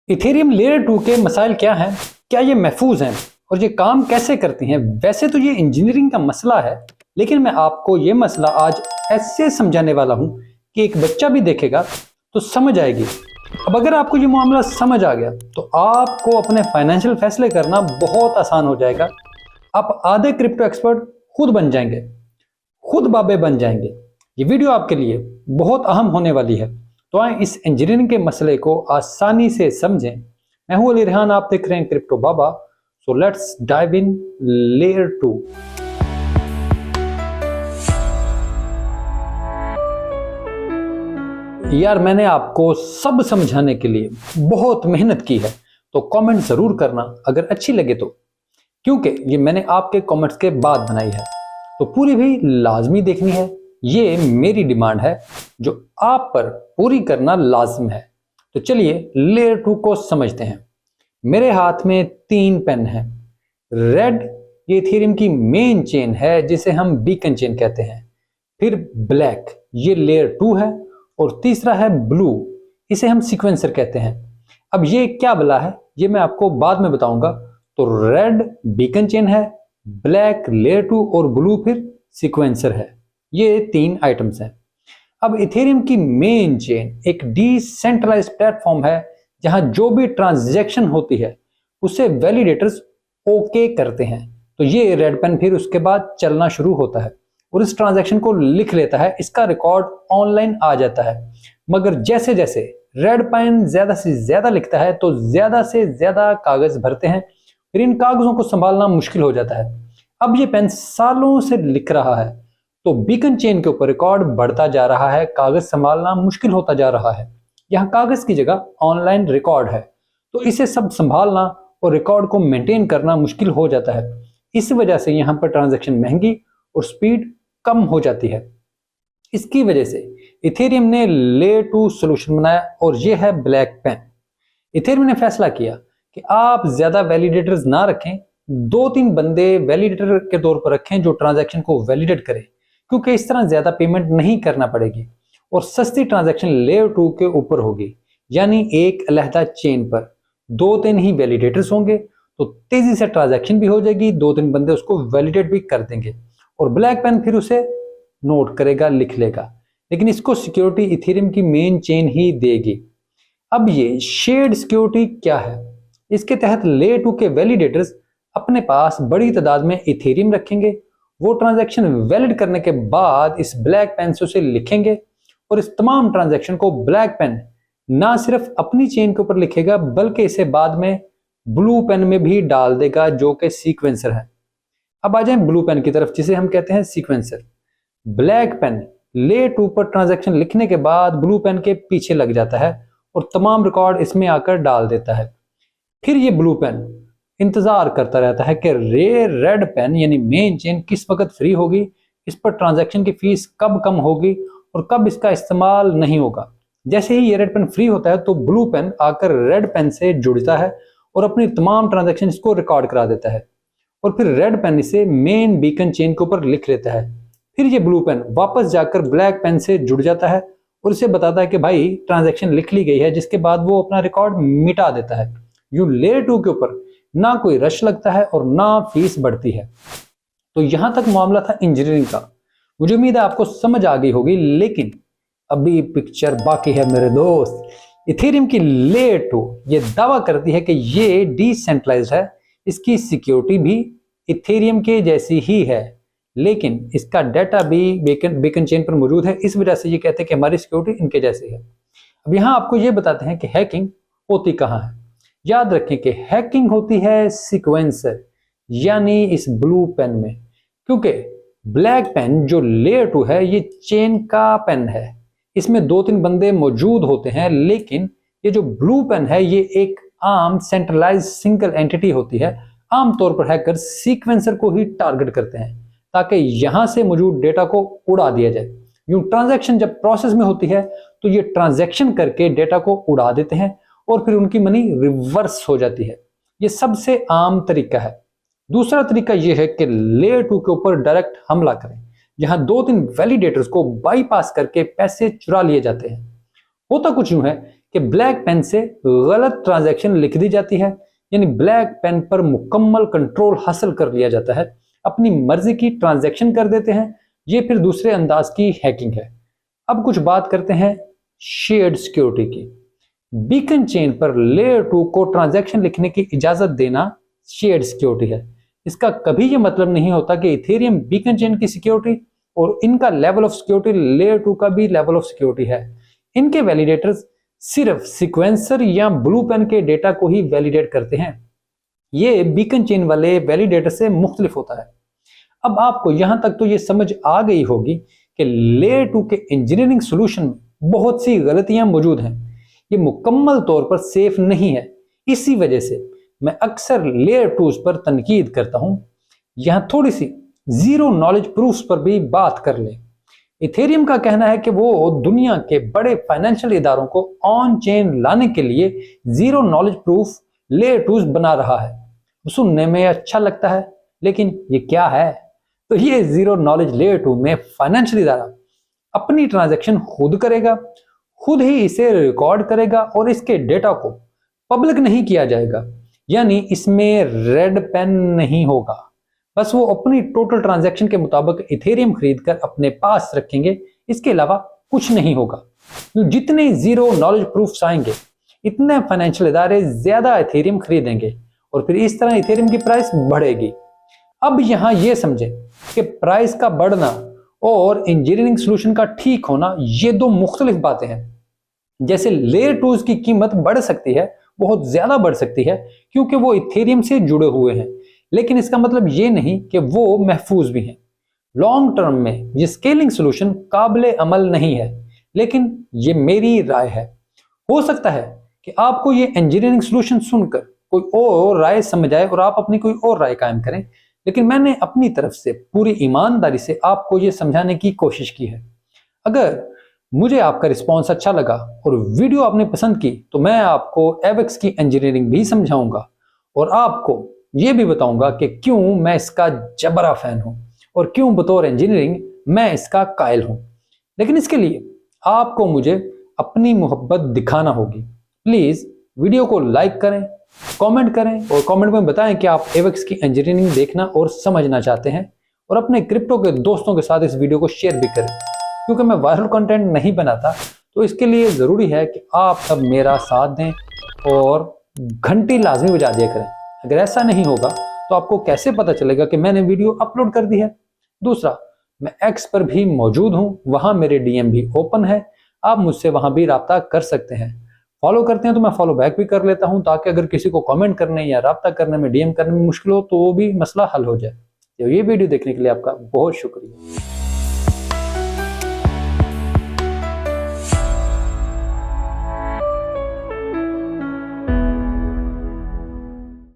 Ethereum layer 2 के मसाइल क्या हैं? क्या ये महफूज हैं? और ये काम कैसे करती हैं? वैसे तो ये इंजीनियरिंग का मसला है, लेकिन मैं आपको ये मसला आज ऐसे समझाने वाला हूं कि एक बच्चा भी देखेगा तो समझ आएगी। अब अगर आपको ये मामला समझ आ गया तो आपको अपने फाइनेंशियल फैसले करना बहुत आसान हो जाएगा। आप आधे क्रिप्टो एक्सपर्ट खुद बन जाएंगे, खुद बाबे बन जाएंगे। ये वीडियो आपके लिए बहुत अहम होने वाली है, तो आए इस इंजीनियरिंग के मसले को आसानी से समझें। मैं हूं अली रेहान, आप देख रहे हैं crypto Baba. So let's dive in layer 2। यार, मैंने आपको सब समझाने के लिए बहुत मेहनत की है, तो कमेंट जरूर करना अगर अच्छी लगे तो, क्योंकि ये मैंने आपके कमेंट्स के बाद बनाई है, तो पूरी भी लाजमी देखनी है। ये मेरी डिमांड है जो आप पर पूरी करना लाजिम है। तो चलिए लेयर 2 को समझते हैं। मेरे हाथ में 3 पेन हैं। रेड ये इथेरियम की मेन चेन है जिसे हम बीकन चेन कहते हैं। फिर ब्लैक ये लेयर 2 है, और तीसरा है ब्लू, इसे हम सीक्वेंसर कहते हैं। अब ये क्या बला है ये मैं आपको बाद में बताऊंगा। तो रेड बीकन चेन है, ब्लैक लेयर 2 और ब्लू फिर सीक्वेंसर है। ये 3 आइटम्स हैं। अब इथेरियम की मेन चेन एक डिसेंट्रलाइज्ड प्लेटफॉर्म है जहां जो भी ट्रांजैक्शन होती है उसे वैलिडेटर्स ओके करते हैं। तो ये रेड पेन फिर उसके बाद चलना शुरू होता है और इस ट्रांजैक्शन को लिख लेता है। इसका रिकॉर्ड ऑनलाइन आ जाता है। मगर जैसे जैसे रेड पेन ज्यादा से ज्यादा लिखता है तो ज्यादा से ज्यादा कागज भरते हैं। फिर इन कागजों को संभालना मुश्किल हो जाता है। अब ये पेन सालों से लिख रहा है, तो बीकन चेन के ऊपर रिकॉर्ड बढ़ता जा रहा है, कागज संभालना मुश्किल होता जा रहा है। यहाँ कागज की जगह ऑनलाइन रिकॉर्ड है, तो इसे सब संभालना और रिकॉर्ड को मेंटेन करना मुश्किल हो जाता है। इस वजह से यहाँ पर ट्रांजैक्शन महंगी और स्पीड कम हो जाती है। इसकी वजह से इथेरियम ने लेयर 2 सोल्यूशन बनाया, और यह है ब्लैक पेन। इथेरियम ने फैसला किया कि आप ज्यादा वैलिडेटर्स ना रखें, 2-3 बंदे वैलिडेटर के तौर पर रखें जो ट्रांजैक्शन को वैलिडेट करे, क्योंकि इस तरह ज्यादा पेमेंट नहीं करना पड़ेगी और सस्ती ट्रांजैक्शन लेयर 2 के ऊपर होगी। यानी एक अलहदा चेन पर 2-3 ही वैलिडेटर्स होंगे, तो तेजी से ट्रांजैक्शन भी हो जाएगी, 2-3 बंदे उसको वैलिडेट भी कर देंगे और ब्लैक पेन फिर उसे नोट करेगा, लिख लेगा। लेकिन इसको सिक्योरिटी इथेरियम की मेन चेन ही देगी। अब ये शेयर्ड सिक्योरिटी क्या है? इसके तहत लेयर 2 के वैलिडेटर्स अपने पास बड़ी तादाद में इथेरियम रखेंगे। वो ट्रांजैक्शन वैलिड करने के बाद इस ब्लैक पेन से उसे लिखेंगे, और इस तमाम ट्रांजैक्शन को ब्लैक पेन ना सिर्फ अपनी चेन के ऊपर लिखेगा बल्कि इसे बाद में ब्लू पेन में भी डाल देगा जो कि सीक्वेंसर है। अब आ जाए ब्लू पेन की तरफ, जिसे हम कहते हैं सीक्वेंसर। ब्लैक पेन लेयर 2 पर ट्रांजैक्शन लिखने के बाद ब्लू पेन के पीछे लग जाता है और तमाम रिकॉर्ड इसमें आकर डाल देता है। फिर ये ब्लू पेन इंतजार करता रहता है कि रेड पेन यानी मेन चेन किस वक्त फ्री होगी, इस पर ट्रांजैक्शन की फीस कब कम होगी और कब इसका इस्तेमाल नहीं होगा। जैसे ही ये रेड पेन फ्री होता है तो ब्लू पेन आकर रेड पेन से जुड़ता है और अपनी तमाम ट्रांजैक्शन को रिकॉर्ड करा देता है, और फिर रेड पेन इसे मेन बीकन चेन के ऊपर लिख लेता है। फिर ये ब्लू पेन वापस जाकर ब्लैक पेन से जुड़ जाता है और इसे बताता है कि भाई ट्रांजैक्शन लिख ली गई है, जिसके बाद वो अपना रिकॉर्ड मिटा देता है। यूं लेयर 2 के ऊपर ना कोई रश लगता है और ना फीस बढ़ती है। तो यहां तक मामला था इंजीनियरिंग का। मुझे उम्मीद है आपको समझ आ गई होगी, लेकिन अभी पिक्चर बाकी है मेरे दोस्त। इथेरियम की लेयर 2 ये दावा करती है कि ये डिसेंट्रलाइज्ड है, इसकी सिक्योरिटी भी इथेरियम के जैसी ही है, लेकिन इसका डाटा भी बीकन चेन पर मौजूद है। इस वजह से ये कहते हैं कि हमारी सिक्योरिटी इनके जैसी है। अब यहां आपको ये बताते हैं कि हैकिंग होती कहां है। याद रखें कि हैकिंग होती है सीक्वेंसर यानी इस ब्लू पेन में, क्योंकि ब्लैक पेन जो लेयर 2 है ये चेन का पेन है, इसमें 2-3 बंदे मौजूद होते हैं। लेकिन ये जो ब्लू पेन है ये एक आम सेंट्रलाइज सिंगल एंटिटी होती है। आमतौर पर हैकर सीक्वेंसर को ही टारगेट करते हैं ताकि यहां से मौजूद डेटा को उड़ा दिया जाए। यूं ट्रांजैक्शन जब प्रोसेस में होती है तो ये ट्रांजैक्शन करके डेटा को उड़ा देते हैं और फिर उनकी मनी रिवर्स हो जाती है। ये सबसे आम तरीका है। दूसरा तरीका यह है कि लेयर 2 के ऊपर डायरेक्ट हमला करें, जहां 2-3 वैलिडेटर्स को बाईपास करके पैसे चुरा लिए जाते हैं। होता कुछ यूं है कि ब्लैक पेन से गलत ट्रांजैक्शन लिख दी जाती है, यानी ब्लैक पेन पर मुकम्मल कंट्रोल हासिल कर लिया जाता है, अपनी मर्जी की ट्रांजैक्शन कर देते हैं। ये फिर दूसरे अंदाज की हैकिंग है। अब कुछ बात करते हैं शेयर्ड सिक्योरिटी की। बीकन चेन पर लेयर 2 को ट्रांजैक्शन लिखने की इजाजत देना शेयर्ड सिक्योरिटी है। इसका कभी ये मतलब नहीं होता कि इथेरियम बीकन चेन की सिक्योरिटी और इनका लेवल ऑफ सिक्योरिटी लेयर 2 का भी लेवल ऑफ सिक्योरिटी है। इनके वैलिडेटर्स सिर्फ सीक्वेंसर या ब्लू पेन के डेटा को ही वैलिडेट करते हैं। ये बीकन चेन वाले वैलिडेटर से मुख्तलिफ होता है। अब आपको यहां तक तो ये समझ आ गई होगी कि लेयर 2 के इंजीनियरिंग सॉल्यूशन में बहुत सी गलतियां मौजूद हैं। ये मुकम्मल तौर पर सेफ नहीं है। इसी वजह से मैं अक्सर लेयर 2 पर तनकीद करता हूं। यहां थोड़ी सी जीरो नॉलेज प्रूफ्स पर भी बात कर लें। इथेरियम का कहना है कि वो दुनिया के बड़े फाइनेंशियल इदारों को ऑन चेन लाने के लिए जीरो नॉलेज प्रूफ लेयर 2 बना रहा है। सुनने में अच्छा लगता है, लेकिन ये क्या है? तो ये जीरो नॉलेज लेयर 2 में फाइनेंशियल इदारा अपनी ट्रांजैक्शन खुद करेगा, खुद ही इसे रिकॉर्ड करेगा और इसके डेटा को पब्लिक नहीं किया जाएगा। यानी इसमें रेड पेन नहीं होगा। बस वो अपनी टोटल ट्रांजैक्शन के मुताबिक इथेरियम खरीद कर अपने पास रखेंगे, इसके अलावा कुछ नहीं होगा। जितने जीरो नॉलेज प्रूफ्स आएंगे, इतने फाइनेंशियल इदारे ज्यादा इथेरियम खरीदेंगे और फिर इस तरह इथेरियम की प्राइस बढ़ेगी। अब यहां यह समझें कि प्राइस का बढ़ना और इंजीनियरिंग सॉल्यूशन का ठीक होना ये दो मुख्तलिफ बातें हैं। जैसे लेयर 2 की कीमत बढ़ सकती है, बहुत ज्यादा बढ़ सकती है, क्योंकि वो इथेरियम से जुड़े हुए हैं, लेकिन इसका मतलब ये नहीं कि वो महफूज भी हैं। लॉन्ग टर्म में ये स्केलिंग सॉल्यूशन काबिले अमल नहीं है, लेकिन ये मेरी राय है। हो सकता है कि आपको ये इंजीनियरिंग सॉल्यूशन सुनकर कोई और राय समझ आए और आप अपनी कोई और राय कायम करें, लेकिन मैंने अपनी तरफ से पूरी ईमानदारी से आपको ये समझाने की कोशिश की है। अगर मुझे आपका रिस्पॉन्स अच्छा लगा और वीडियो आपने पसंद की, तो मैं आपको एवेक्स की इंजीनियरिंग भी समझाऊंगा और आपको ये भी बताऊंगा कि क्यों मैं इसका जबरा फैन हूं और क्यों बतौर इंजीनियरिंग मैं इसका कायल हूं। लेकिन इसके लिए आपको मुझे अपनी मोहब्बत दिखाना होगी। प्लीज वीडियो को लाइक करें, कमेंट करें और कमेंट में बताएं कि आप एवेक्स की इंजीनियरिंग देखना और समझना चाहते हैं, और अपने क्रिप्टो के दोस्तों के साथ इस वीडियो को शेयर भी करें। क्योंकि मैं वायरल कंटेंट नहीं बनाता, तो इसके लिए ज़रूरी है कि आप सब मेरा साथ दें और घंटी लाजमी बजा दिया करें। अगर ऐसा नहीं होगा तो आपको कैसे पता चलेगा कि मैंने वीडियो अपलोड कर दी है। दूसरा, मैं एक्स पर भी मौजूद हूँ, वहाँ मेरे डीएम भी ओपन है, आप मुझसे वहाँ भी राब्ता कर सकते हैं। फॉलो करते हैं तो मैं फॉलो बैक भी कर लेता हूँ, ताकि अगर किसी को कमेंट करने या राब्ता करने में, डीएम करने में मुश्किल हो तो वो भी मसला हल हो जाए। तो ये वीडियो देखने के लिए आपका बहुत शुक्रिया।